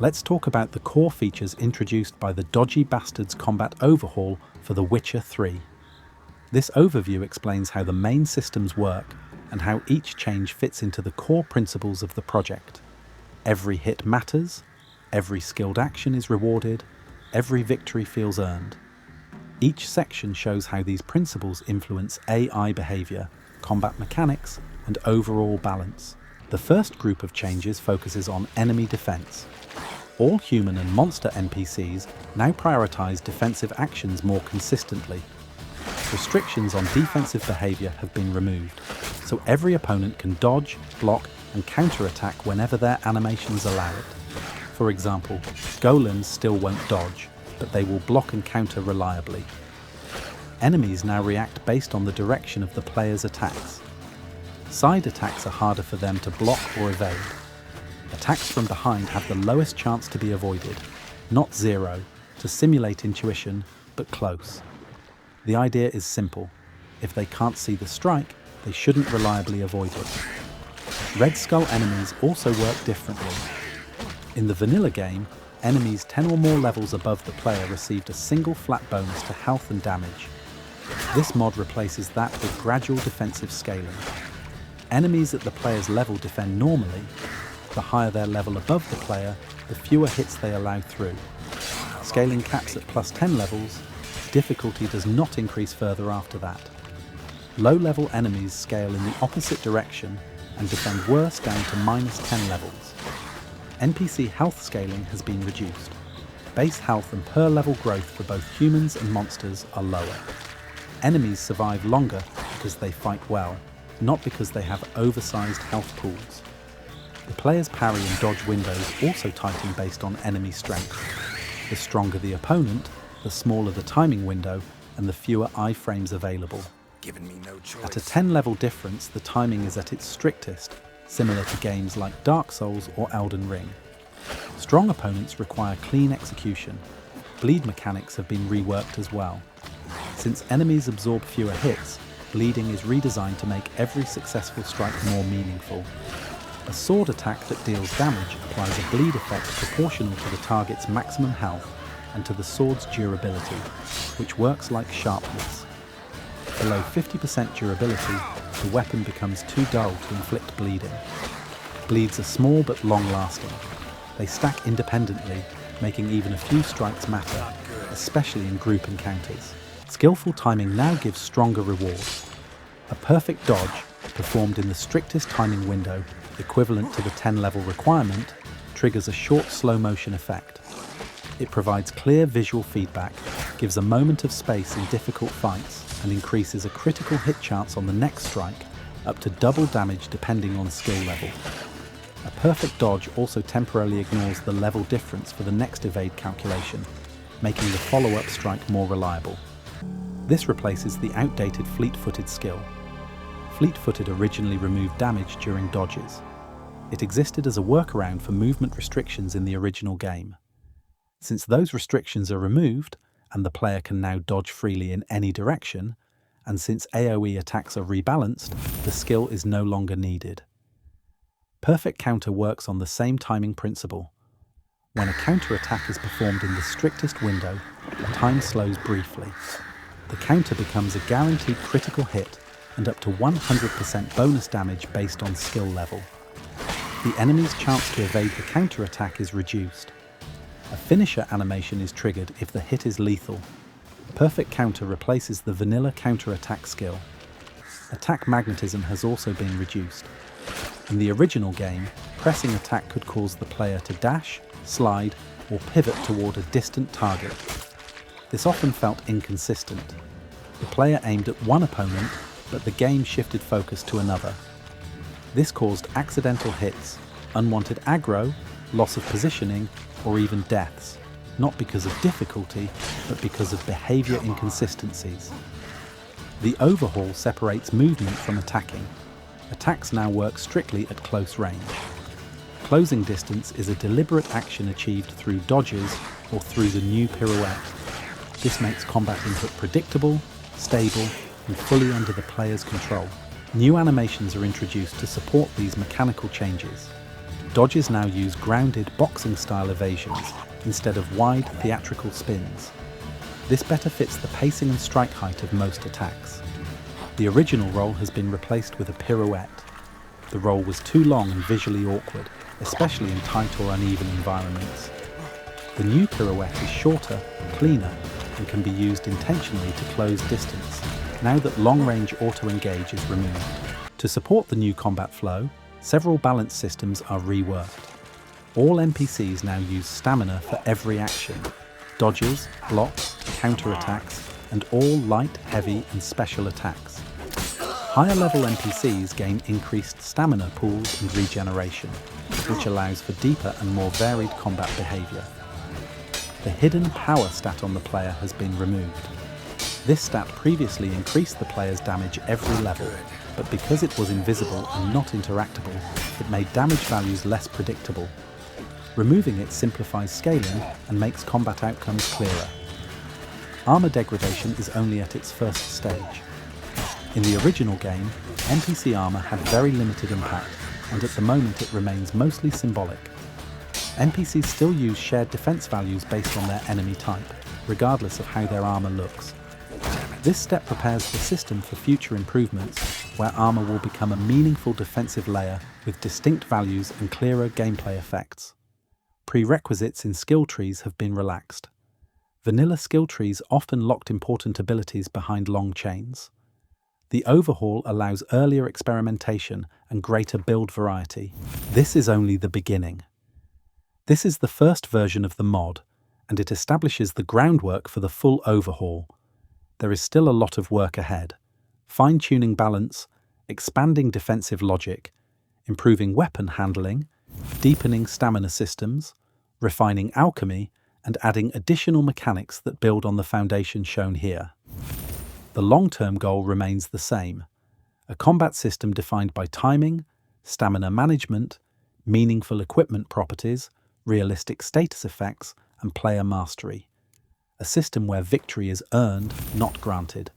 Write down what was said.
Let's talk about the core features introduced by the Dodgy Basterds combat overhaul for The Witcher 3. This overview explains how the main systems work and how each change fits into the core principles of the project. Every hit matters, every skilled action is rewarded, every victory feels earned. Each section shows how these principles influence AI behavior, combat mechanics, and overall balance. The first group of changes focuses on enemy defense. All human and monster NPCs now prioritize defensive actions more consistently. Restrictions on defensive behavior have been removed, so every opponent can dodge, block, and counterattack whenever their animations allow it. For example, golems still won't dodge, but they will block and counter reliably. Enemies now react based on the direction of the player's attacks. Side attacks are harder for them to block or evade. Attacks from behind have the lowest chance to be avoided, not zero, to simulate intuition, but close. The idea is simple. If they can't see the strike, they shouldn't reliably avoid it. Red Skull enemies also work differently. In the vanilla game, enemies 10 or more levels above the player received a single flat bonus to health and damage. This mod replaces that with gradual defensive scaling. Enemies at the player's level defend normally. The higher their level above the player, the fewer hits they allow through. Scaling caps at plus 10 levels, difficulty does not increase further after that. Low-level enemies scale in the opposite direction and defend worse down to minus 10 levels. NPC health scaling has been reduced. Base health and per-level growth for both humans and monsters are lower. Enemies survive longer because they fight well, not because they have oversized health pools. The player's parry and dodge windows also tighten based on enemy strength. The stronger the opponent, the smaller the timing window and the fewer iframes available. Giving me no choice. At a 10-level difference, the timing is at its strictest, similar to games like Dark Souls or Elden Ring. Strong opponents require clean execution. Bleed mechanics have been reworked as well. Since enemies absorb fewer hits, bleeding is redesigned to make every successful strike more meaningful. A sword attack that deals damage applies a bleed effect proportional to the target's maximum health and to the sword's durability, which works like sharpness. Below 50% durability, the weapon becomes too dull to inflict bleeding. Bleeds are small but long-lasting. They stack independently, making even a few strikes matter, especially in group encounters. Skillful timing now gives stronger rewards. A perfect dodge, performed in the strictest timing window, equivalent to the 10-level requirement, triggers a short slow-motion effect. It provides clear visual feedback, gives a moment of space in difficult fights, and increases a critical hit chance on the next strike, up to double damage depending on skill level. A perfect dodge also temporarily ignores the level difference for the next evade calculation, making the follow-up strike more reliable. This replaces the outdated fleet-footed skill. Fleet-footed originally removed damage during dodges. It existed as a workaround for movement restrictions in the original game. Since those restrictions are removed, and the player can now dodge freely in any direction, and since AoE attacks are rebalanced, the skill is no longer needed. Perfect counter works on the same timing principle. When a counterattack is performed in the strictest window, time slows briefly. The counter becomes a guaranteed critical hit and up to 100% bonus damage based on skill level. The enemy's chance to evade the counterattack is reduced. A finisher animation is triggered if the hit is lethal. Perfect counter replaces the vanilla counterattack skill. Attack magnetism has also been reduced. In the original game, pressing attack could cause the player to dash, slide, or pivot toward a distant target. This often felt inconsistent. The player aimed at one opponent, but the game shifted focus to another. This caused accidental hits, unwanted aggro, loss of positioning, or even deaths, not because of difficulty, but because of behavior inconsistencies. The overhaul separates movement from attacking. Attacks now work strictly at close range. Closing distance is a deliberate action achieved through dodges or through the new pirouette. This makes combat input predictable, stable, and fully under the player's control. New animations are introduced to support these mechanical changes. Dodges now use grounded boxing-style evasions instead of wide, theatrical spins. This better fits the pacing and strike height of most attacks. The original roll has been replaced with a pirouette. The roll was too long and visually awkward, especially in tight or uneven environments. The new pirouette is shorter, cleaner, and can be used intentionally to close distance, now that long-range auto-engage is removed. To support the new combat flow, several balance systems are reworked. All NPCs now use stamina for every action: dodges, blocks, counterattacks, and all light, heavy, and special attacks. Higher level NPCs gain increased stamina pools and regeneration, which allows for deeper and more varied combat behaviour. The hidden power stat on the player has been removed. This stat previously increased the player's damage every level, but because it was invisible and not interactable, it made damage values less predictable. Removing it simplifies scaling and makes combat outcomes clearer. Armor degradation is only at its first stage. In the original game, NPC armor had very limited impact, and at the moment it remains mostly symbolic. NPCs still use shared defense values based on their enemy type, regardless of how their armor looks. This step prepares the system for future improvements, where armor will become a meaningful defensive layer with distinct values and clearer gameplay effects. Prerequisites in skill trees have been relaxed. Vanilla skill trees often locked important abilities behind long chains. The overhaul allows earlier experimentation and greater build variety. This is only the beginning. This is the first version of the mod, and it establishes the groundwork for the full overhaul. There is still a lot of work ahead: fine-tuning balance, expanding defensive logic, improving weapon handling, deepening stamina systems, refining alchemy, and adding additional mechanics that build on the foundation shown here. The long-term goal remains the same: a combat system defined by timing, stamina management, meaningful equipment properties, realistic status effects, and player mastery. A system where victory is earned, not granted.